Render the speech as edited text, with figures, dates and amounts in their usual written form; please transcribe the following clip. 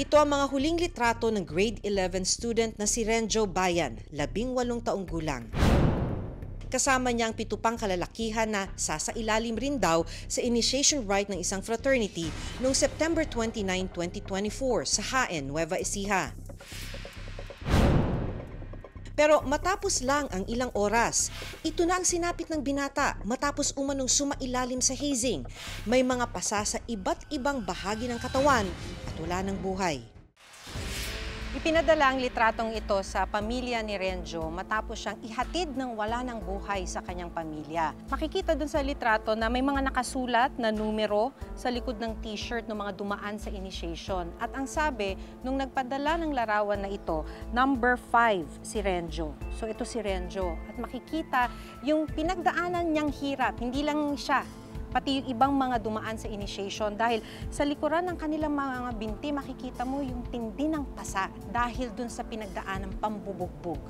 Ito ang mga huling litrato ng grade 11 student na si Renjo Bayan, 18 taong gulang. Kasama niya ang 7 pang kalalakihan na sasailalim rin daw sa initiation rite ng isang fraternity noong September 29, 2024 sa Jaén, Nueva Ecija. Pero matapos lang ang ilang oras, ito na ang sinapit ng binata matapos umanong sumailalim sa hazing. May mga pasa sa iba't ibang bahagi ng katawan at wala ng buhay. Ipinadala ang litratong ito sa pamilya ni Renjo matapos siyang ihatid ng wala ng buhay sa kanyang pamilya. Makikita dun sa litrato na may mga nakasulat na numero sa likod ng t-shirt ng mga dumaan sa initiation. At ang sabi, nung nagpadala ng larawan na ito, number 5 si Renjo. So ito si Renjo. At makikita yung pinagdaanan niyang hirap, hindi lang siya, pati yung ibang mga dumaan sa initiation dahil sa likuran ng kanilang mga binti makikita mo yung tindi ng pasa dahil dun sa pinagdaan ng pambubugbog.